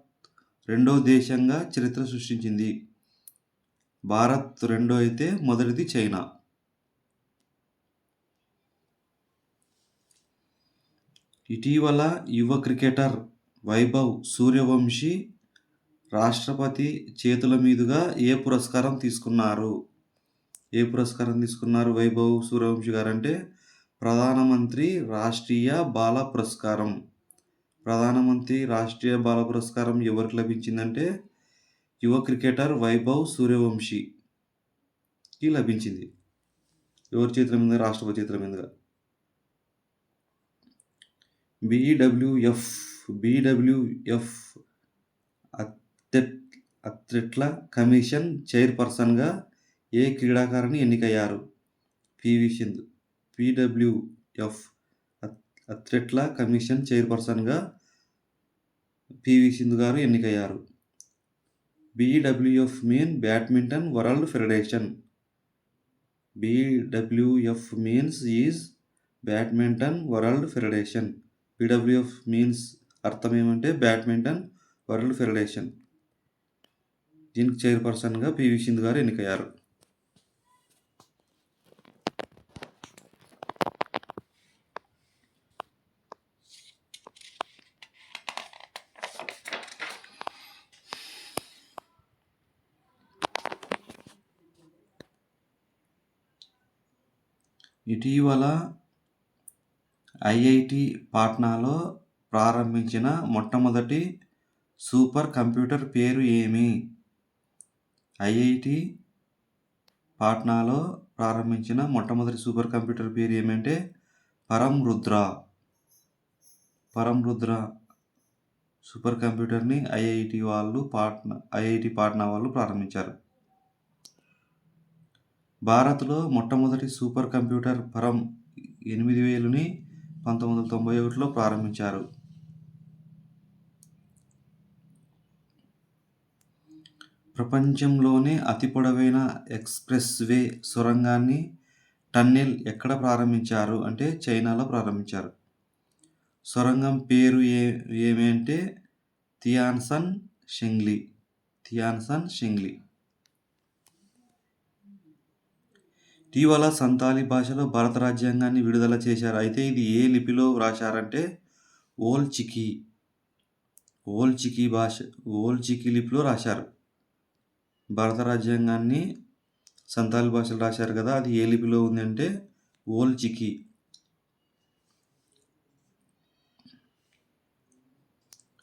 రెండో దేశంగా చరిత్ర సృష్టించింది. భారత్ రెండో అయితే మొదటిది చైనా. ఇటీవల యువ క్రికెటర్ వైభవ్ సూర్యవంశీ రాష్ట్రపతి చేతుల మీదుగా ఏ పురస్కారం తీసుకున్నారు? వైభవ్ సూర్యవంశీ గారు అంటే ప్రధానమంత్రి రాష్ట్రీయ బాల పురస్కారం. ప్రధానమంత్రి రాష్ట్రీయ బాల పురస్కారం ఎవరికి లభించిందంటే యువ క్రికెటర్ వైభవ్ సూర్యవంశీకి లభించింది. ఎవరి చేతుల మీద? రాష్ట్రపతి చేతుల మీదుగా. BWF అథ్లెట్ల కమిషన్ చైర్పర్సన్గా ఏ క్రీడాకారిణి ఎన్నికయ్యారు? PV సింధు. BWF అథ్లెట్ల కమిషన్ చైర్పర్సన్గా PV సింధు గారు ఎన్నికయ్యారు. BWF mean badminton world federation. BWF means is badminton world federation. BWF means అర్థం ఏమంటే బ్యాడ్మింటన్ వరల్డ్ ఫెడరేషన్. దీనికి చైర్పర్సన్గా PV సింధు గారు ఎన్నికయ్యారు. ఇటీవల ఐఐటి పాట్నాలో ప్రారంభించిన మొట్టమొదటి సూపర్ కంప్యూటర్ పేరు ఏమి? ఐఐటి పాట్నాలో ప్రారంభించిన మొట్టమొదటి సూపర్ కంప్యూటర్ పేరు ఏమంటే పరంరుద్ర. పరంరుద్ర సూపర్ కంప్యూటర్ని ఐఐటి పాట్నా వాళ్ళు ప్రారంభించారు. భారత్లో మొట్టమొదటి సూపర్ కంప్యూటర్ పరం 8000ని 1991లో ప్రారంభించారు. ప్రపంచంలోనే అతి పొడవైన ఎక్స్‌ప్రెస్ వే సొరంగాన్ని టన్నెల్ ఎక్కడ ప్రారంభించారు అంటే చైనాలో ప్రారంభించారు. సొరంగం పేరు ఏమి అంటే తియాన్సన్ షింగ్లీ. ఇటీవల సంతాలి భాషలో భారత రాజ్యాంగాన్ని విడుదల చేశారు. అయితే ఇది ఏ లిపిలో వ్రాశారంటే ఓల్ చికి లిపిలో రాశారు. భారత రాజ్యాంగాన్ని సంతాలి భాషలో రాశారు కదా, అది ఏ లిపిలో ఉంది అంటే ఓల్ చికి.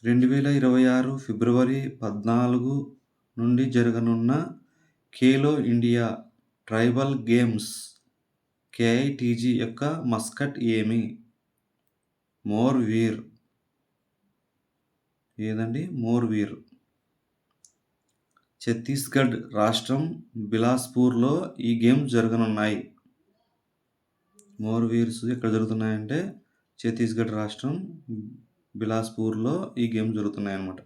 2026 ఫిబ్రవరి 14 నుండి జరగనున్న Khelo India tribal games KITG యొక్క మస్కట్ ఏమి? మోర్ వీర్. ఛత్తీస్గఢ్ రాష్ట్రం బిలాస్పూర్లో ఈ గేమ్స్ జరగనున్నాయి. మోర్ వీర్స్ ఎక్కడ జరుగుతున్నాయంటే ఛత్తీస్గఢ్ రాష్ట్రం బిలాస్పూర్లో ఈ గేమ్స్ జరుగుతున్నాయి అన్నమాట.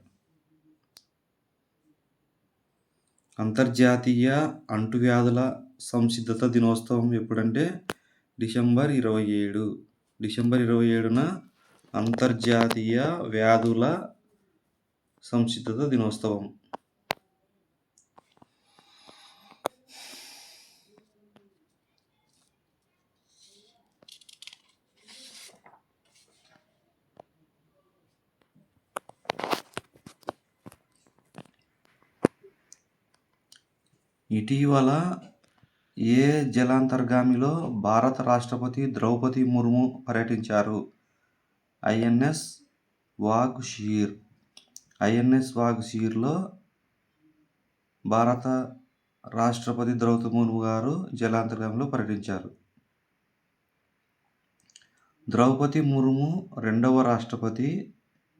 అంతర్జాతీయ అంటువ్యాధుల సంసిద్ధత దినోత్సవం ఎప్పుడంటే డిసెంబర్ 27న అంతర్జాతీయ వ్యాధుల సంసిద్ధత దినోత్సవం. ఇటీవల ఏ జలాంతర్గామిలో భారత రాష్ట్రపతి ద్రౌపది ముర్ము పర్యటించారు? INS వాగ్షీర్లో భారత రాష్ట్రపతి ద్రౌపది ముర్ము గారు జలాంతర్గామిలో పర్యటించారు. ద్రౌపది ముర్ము రెండవ రాష్ట్రపతి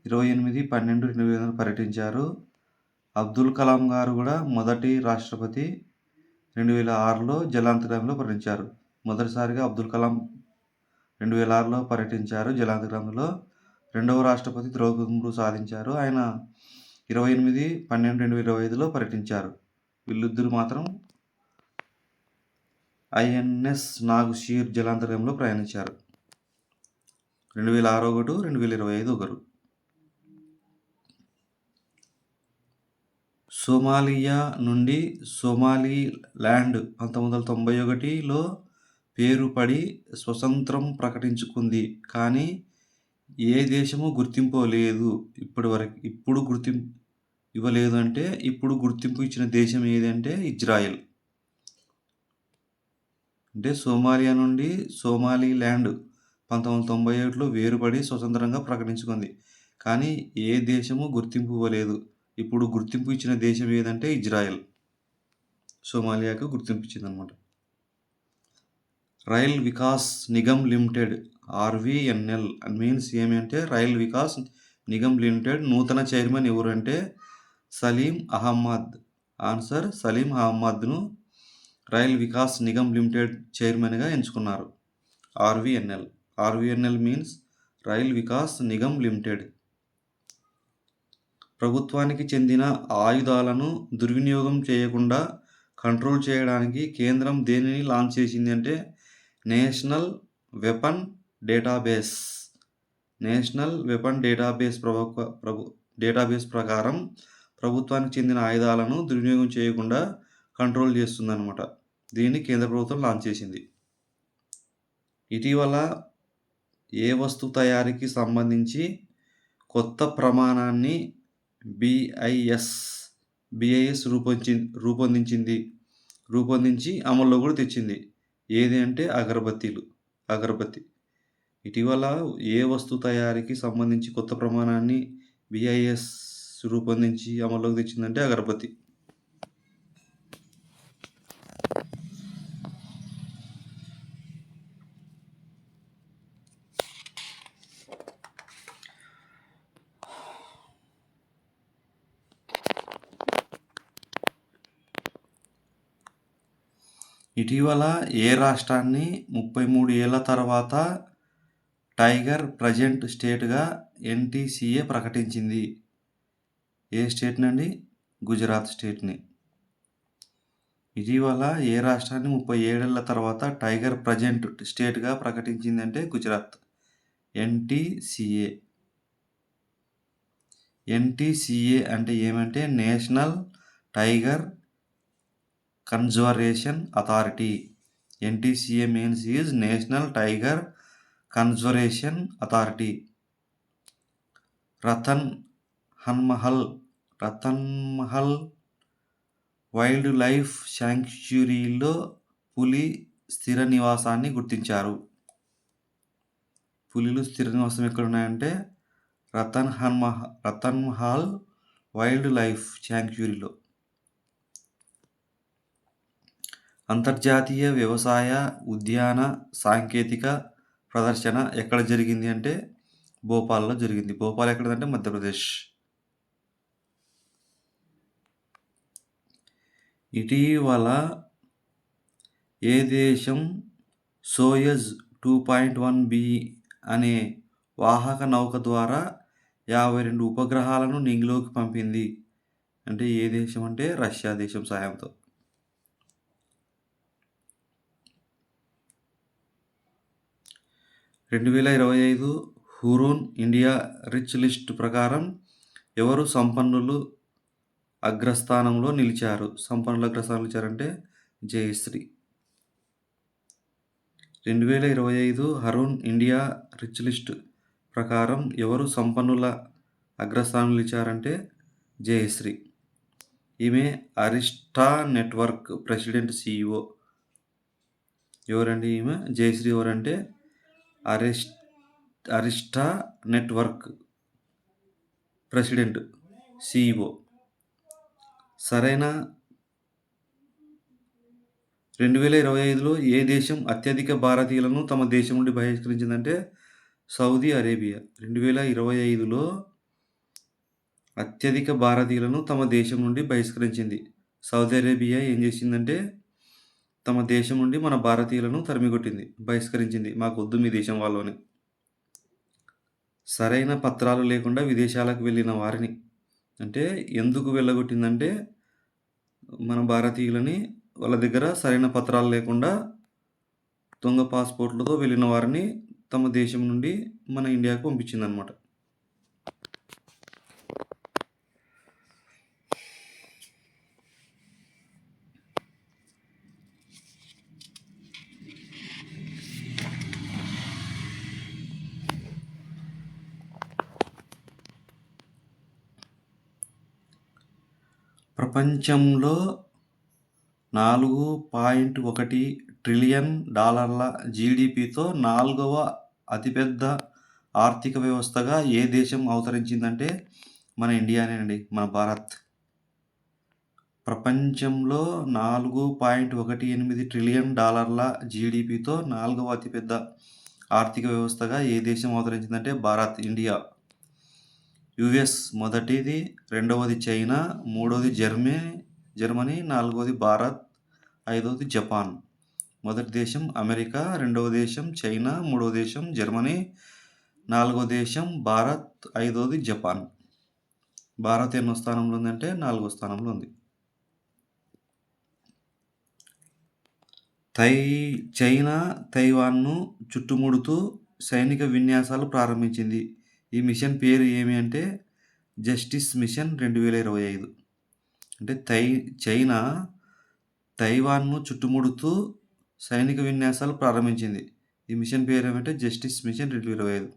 28/12/2005 పర్యటించారు. అబ్దుల్ కలాం గారు కూడా మొదటి రాష్ట్రపతి 2006లో జలాంతర్గామిలో పర్యటించారు. మొదటిసారిగా అబ్దుల్ కలాం 2006లో పర్యటించారు జలాంతర్గామిలో. రెండవ రాష్ట్రపతి ద్రౌపది ముర్ము సాధించారు. ఆయన 28/12/2005లో పర్యటించారు. వీళ్ళిద్దరూ మాత్రం INS నాగ్షీర్ జలాంతర్గామిలో ప్రయాణించారు. 2006 ఒకరు, 2025 ఒకరు. సోమాలియా నుండి సోమాలిలాండ్ 1991లో పేరుపడి స్వతంత్రం ప్రకటించుకుంది. కానీ ఏ దేశము గుర్తింపు ఇప్పుడు గుర్తింపు ఇవ్వలేదు అంటే ఇప్పుడు గుర్తింపు ఇచ్చిన దేశం ఏదంటే ఇజ్రాయెల్. అంటే సోమాలియా నుండి సోమాలిలాండ్ 1991లో వేరుపడి స్వతంత్రంగా ప్రకటించుకుంది. కానీ ఏ దేశము గుర్తింపు ఇవ్వలేదు. ఇప్పుడు గుర్తింపు ఇచ్చిన దేశం ఏదంటే ఇజ్రాయెల్ సోమాలియాకు గుర్తింపు ఇచ్చిందనమాట. Rail Vikas Nigam limited RVNL means ఏమంటే రైల్ వికాస్ నిగమ్ లిమిటెడ్ నూతన చైర్మన్ ఎవరు అంటే సలీం అహ్మద్. ఆన్సర్ సలీం అహ్మద్ను రైల్ వికాస్ నిగమ్ లిమిటెడ్ చైర్మన్గా ఎంచుకున్నారు. RVNL means rail Vikas Nigam limited. ప్రభుత్వానికి చెందిన ఆయుధాలను దుర్వినియోగం చేయకుండా కంట్రోల్ చేయడానికి కేంద్రం దేనిని లాంచ్ చేసింది అంటే నేషనల్ వెపన్ డేటాబేస్ ప్రకారం ప్రభుత్వానికి చెందిన ఆయుధాలను దుర్వినియోగం చేయకుండా కంట్రోల్ చేస్తుందన్నమాట. దీన్ని కేంద్ర ప్రభుత్వం లాంచ్ చేసింది. ఇటీవల ఏ వస్తువు తయారీకి సంబంధించి కొత్త ప్రమాణాన్ని BIS రూపొందించి అమల్లో కూడా తెచ్చింది. ఏది అంటే అగరబత్తి. ఇటీవల ఏ వస్తువు తయారీకి సంబంధించి కొత్త ప్రమాణాన్ని బిఐఎస్ రూపొందించి అమల్లోకి తెచ్చిందంటే అగరబత్తి. ఇటీవల ఏ రాష్ట్రాన్ని 33 ఏళ్ల తర్వాత టైగర్ ప్రజెంట్ స్టేట్‌గా ఎన్టీసీఏ ప్రకటించింది? ఏ స్టేట్‌నండి? గుజరాత్ స్టేట్‌ని. ఇటీవల ఏ రాష్ట్రాన్ని 37 ఏళ్ల తర్వాత టైగర్ ప్రజెంట్ స్టేట్‌గా ప్రకటించిందంటే గుజరాత్. ఎన్టీసీఏ. ఎన్టీసీఏ అంటే ఏమంటే national tiger conservation authority. NTCA means is national tiger conservation authority. Ratan Mahal wildlife శాంక్చురీలో పులి స్థిర నివాసాన్ని గుర్తించారు. పులిలు స్థిర నివాసం ఎక్కడున్నాయంటే రతన్ మహల్ వైల్డ్ లైఫ్ శాంక్చురీలో. అంతర్జాతీయ వ్యవసాయ ఉద్యాన సాంకేతిక ప్రదర్శన ఎక్కడ జరిగింది అంటే భోపాల్లో జరిగింది. భోపాల్ ఎక్కడదంటే మధ్యప్రదేశ్. ఇటీవల ఏ దేశం సోయజ్ 2.1B అనే వాహక నౌక ద్వారా 52 ఉపగ్రహాలను నింగిలోకి పంపింది? అంటే ఏ దేశం అంటే రష్యా దేశం సాయంతో. 2025 హురూన్ ఇండియా రిచ్ లిస్ట్ ప్రకారం ఎవరు సంపన్నుల అగ్రస్థానంలో నిలిచారంటే Jayashree. 2025 Hurun India rich list ప్రకారం ఎవరు సంపన్నుల అగ్రస్థానంలో నిలిచారంటే జయశ్రీ. ఈమె అరిస్టా నెట్వర్క్ ప్రెసిడెంట్ CEO. ఎవరండి ఈమె? జయశ్రీ ఎవరంటే అరిస్టా నెట్వర్క్ ప్రెసిడెంట్ CEO. సరైన 2025లో ఏ దేశం అత్యధిక భారతీయులను తమ దేశం నుండి బహిష్కరించిందంటే సౌదీ అరేబియా. 2025లో అత్యధిక భారతీయులను తమ దేశం నుండి బహిష్కరించింది. సౌదీ అరేబియా ఏం చేసిందంటే తమ దేశం నుండి మన భారతీయులను తరిమికొట్టింది, బహిష్కరించింది. మాకొద్దు మీ దేశం వాళ్ళు అని. సరైన పత్రాలు లేకుండా విదేశాలకు వెళ్ళిన వారిని అంటే ఎందుకు వెళ్ళగొట్టిందంటే మన భారతీయులని వాళ్ళ దగ్గర సరైన పత్రాలు లేకుండా దొంగ పాస్పోర్ట్లతో వెళ్ళిన వారిని తమ దేశం నుండి మన ఇండియాకు పంపించిందనమాట. ప్రపంచంలో $4.1 ట్రిలియన్ జీడీపీతో 4వ అతిపెద్ద ఆర్థిక వ్యవస్థగా ఏ దేశం అవతరించిందంటే మన ఇండియానేనండి, మన భారత్. ప్రపంచంలో $4.18 ట్రిలియన్ జీడీపీతో 4వ అతిపెద్ద ఆర్థిక వ్యవస్థగా ఏ దేశం అవతరించిందంటే భారత్, ఇండియా. యుఎస్ మొదటిది, రెండవది చైనా, మూడవది జర్మనీ, నాలుగవది భారత్, ఐదవది జపాన్. మొదటి దేశం అమెరికా, రెండవ దేశం చైనా, మూడవ దేశం జర్మనీ, నాలుగవ దేశం భారత్, ఐదవది జపాన్. భారత్ ఎన్నో స్థానంలో ఉందంటే 4వ స్థానంలో ఉంది. చైనా తైవాన్ను చుట్టుముడుతూ సైనిక విన్యాసాలు ప్రారంభించింది. ఈ మిషన్ పేరు ఏమి అంటే జస్టిస్ మిషన్ 2025. అంటే చైనా తైవాన్ను చుట్టుముడుతూ సైనిక విన్యాసాలు ప్రారంభించింది. ఈ మిషన్ పేరు ఏమంటే జస్టిస్ మిషన్ 2025.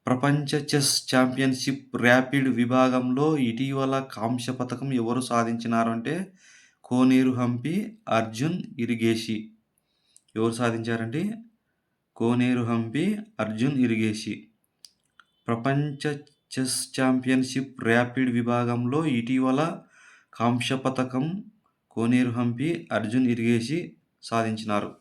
ప్రపంచ చెస్ ఛాంపియన్షిప్ ర్యాపిడ్ విభాగంలో ఇటీవల కాంస్య పథకం ఎవరు సాధించినారు అంటే కోనేరు హంపి, అర్జున్ ఇరిగేషి. ఎవరు సాధించారంటే కోనేరు హంపి, అర్జున్ ఇరిగేషి. ప్రపంచ చెస్ ఛాంపియన్షిప్ ర్యాపిడ్ విభాగంలో ఇటీవల కాంస్య పతకం కోనేరు హంపి, అర్జున్ ఇరిగేషి సాధించినారు.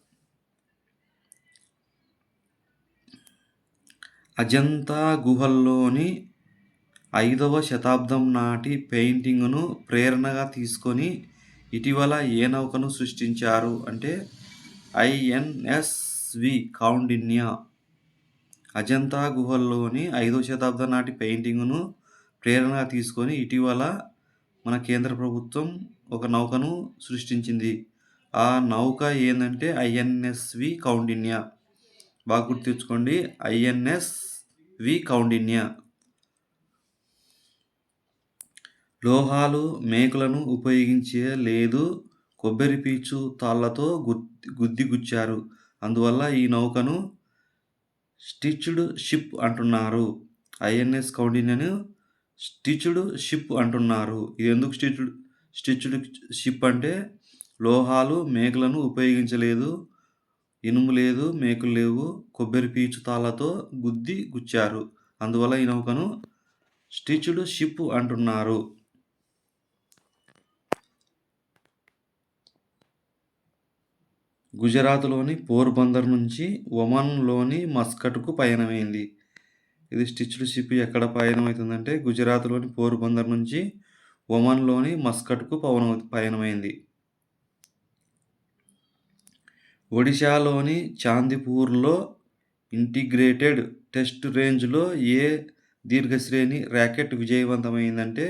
అజంతా గుహల్లోని 5వ శతాబ్దం నాటి పెయింటింగ్ను ప్రేరణగా తీసుకొని ఇటీవల ఏ నౌకను సృష్టించారు అంటే ఐఎన్ఎస్వి కౌండిన్య. అజంతా గుహల్లోని 5వ శతాబ్దం నాటి పెయింటింగ్ను ప్రేరణగా తీసుకొని ఇటీవల మన కేంద్ర ప్రభుత్వం ఒక నౌకను సృష్టించింది. ఆ నౌక ఏంటంటే ఐఎన్ఎస్వి కౌండిన్య. బాగా గుర్తు తెచ్చుకోండి, ఐఎన్ఎస్వి కౌండిన్య. లోహాలు మేకులను ఉపయోగించే లేదు, కొబ్బరి పీచు తాళ్లతో గుచ్చారు. అందువల్ల ఈ నౌకను స్టిచ్డ్ షిప్ అంటున్నారు. ఐఎన్ఎస్ కౌండిన్యను స్టిచ్డ్ షిప్ అంటున్నారు. ఇది ఎందుకు స్టిచ్డ్ షిప్ అంటే లోహాలు మేకులను ఉపయోగించలేదు, ఇనుము లేదు, మేకులు లేవు, కొబ్బరి పీచు తాళ్లతో గుచ్చారు. అందువల్ల ఈ నౌకను స్టిచ్డ్ షిప్ అంటున్నారు. గుజరాత్లోని పోర్బందర్ నుంచి ఒమన్లోని మస్కట్కు పయనమైంది. ఇది స్టిచ్డ్ షిప్ ఎక్కడ పయనమవుతుందంటే గుజరాత్లోని పోర్బందర్ నుంచి ఒమన్లోని మస్కట్కు పయనమైంది. ఒడిశాలోని చాందీపూర్లో ఇంటిగ్రేటెడ్ టెస్ట్ రేంజ్లో ఏ దీర్ఘశ్రేణి ర్యాకెట్ విజయవంతమైందంటే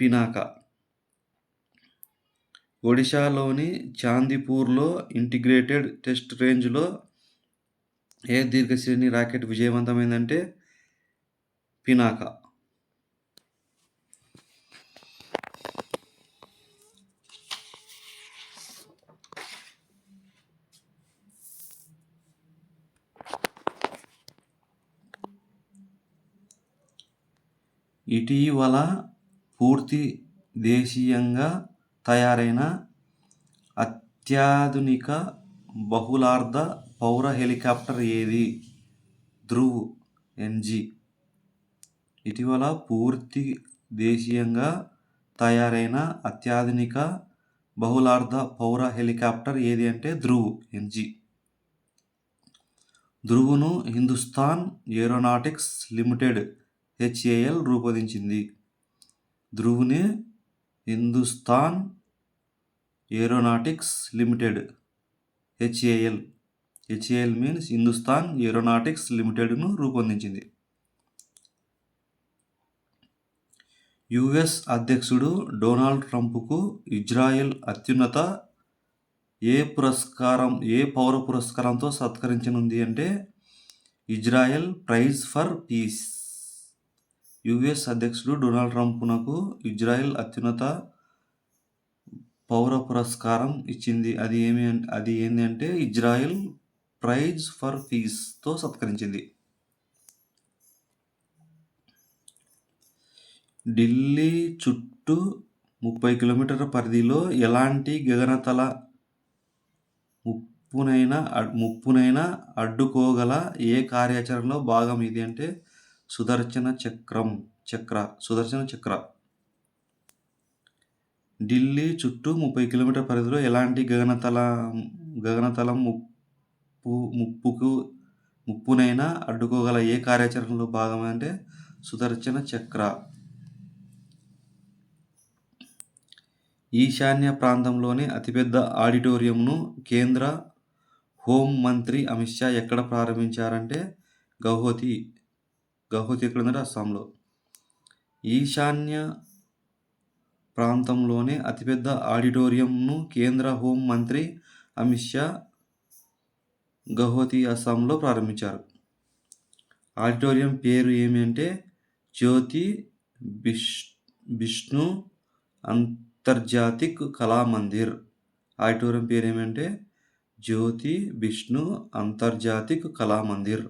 పినాకా. ఒడిశాలోని చాందీపూర్లో ఇంటిగ్రేటెడ్ టెస్ట్ రేంజ్లో ఏ దీర్ఘశ్రేణి ర్యాకెట్ విజయవంతమైందంటే పినాకా. ఇటీవల పూర్తి దేశీయంగా తయారైన అత్యాధునిక బహుళార్థ పౌర హెలికాప్టర్ ఏది? ధ్రువ్ ఎన్జీ. ఇటీవల పూర్తి దేశీయంగా తయారైన అత్యాధునిక బహుళార్థ పౌర హెలికాప్టర్ ఏది అంటే ధ్రువ్ ఎన్జీ. ధ్రువ్ను హిందుస్థాన్ ఏరోనాటిక్స్ లిమిటెడ్ హెచ్ఏఎల్ రూపొందించింది. ధ్రువ్ని Hindustan aeronautics limited HAL means Hindustan aeronautics లిమిటెడ్ను రూపొందించింది. యుఎస్ అధ్యక్షుడు డొనాల్డ్ ట్రంప్కు ఇజ్రాయెల్ అత్యున్నత ఏ పౌర పురస్కారంతో సత్కరించనుంది అంటే Israel prize for peace. US అధ్యక్షుడు డొనాల్డ్ ట్రంప్నకు ఇజ్రాయెల్ అత్యున్నత పౌర పురస్కారం ఇచ్చింది. అది ఏంటి అంటే ఇజ్రాయెల్ ప్రైజ్ ఫర్ పీస్తో సత్కరించింది. ఢిల్లీ చుట్టూ 30 కిలోమీటర్ల పరిధిలో ఎలాంటి గగనతల ముప్పునైనా అడ్డుకోగల ఏ కార్యాచరణలో భాగం ఇది అంటే సుదర్శన చక్ర. ఢిల్లీ చుట్టూ 30 కిలోమీటర్ల పరిధిలో ఎలాంటి గగనతలం ముప్పునైనా అడ్డుకోగల ఏ కార్యాచరణలో భాగం అంటే సుదర్శన చక్ర. ఈశాన్య ప్రాంతంలోని అతిపెద్ద ఆడిటోరియంను కేంద్ర హోం మంత్రి అమిత్ షా ఎక్కడ ప్రారంభించారంటే గౌహతి ఎక్కడుందంటే అస్సాంలో. ఈశాన్య ప్రాంతంలోని అతిపెద్ద ఆడిటోరియంను కేంద్ర హోం మంత్రి అమిత్ షా గౌహతి అస్సాంలో ప్రారంభించారు. ఆడిటోరియం పేరు ఏమి అంటే జ్యోతి బిష్ణు అంతర్జాతిక్ కళామందిర్. ఆడిటోరియం పేరు ఏమంటే జ్యోతి బిష్ణు అంతర్జాతిక్ కళామందిర్.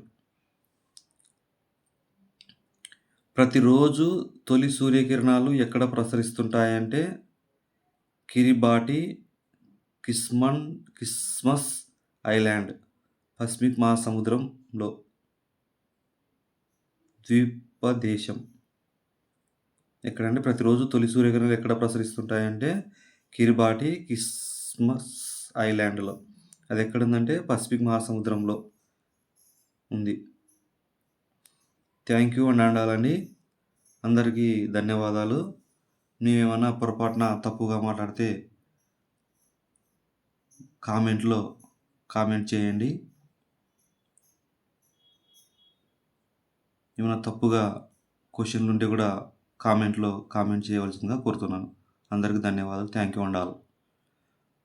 ప్రతిరోజు తొలి సూర్యకిరణాలు ఎక్కడ ప్రసరిస్తుంటాయంటే కిరిబాటి కిస్మస్ ఐలాండ్ పసిఫిక్ మహాసముద్రంలో ద్వీపదేశం. ఎక్కడంటే ప్రతిరోజు తొలి సూర్యకిరణాలు ఎక్కడ ప్రసరిస్తుంటాయంటే కిరిబాటి కిస్మస్ ఐలాండ్లో. అది ఎక్కడుందంటే పసిఫిక్ మహాసముద్రంలో ఉంది. థ్యాంక్ యూ అని అనాలండి. అందరికీ ధన్యవాదాలు. మేమేమన్నా పొరపాటున తప్పుగా మాట్లాడితే కామెంట్లో కామెంట్ చేయండి. ఏమైనా తప్పుగా క్వశ్చన్లు ఉంటే కూడా కామెంట్లో కామెంట్ చేయవలసిందిగా కోరుతున్నాను. అందరికీ ధన్యవాదాలు. Thank you and all.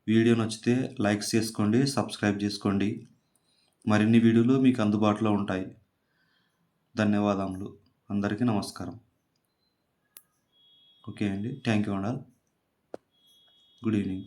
Video నచ్చితే లైక్స్ చేసుకోండి, సబ్స్క్రైబ్ చేసుకోండి. మరిన్ని వీడియోలు మీకు అందుబాటులో ఉంటాయి. ధన్యవాదములు. అందరికీ నమస్కారం. ఓకే అండి. Thank you and all. Good evening.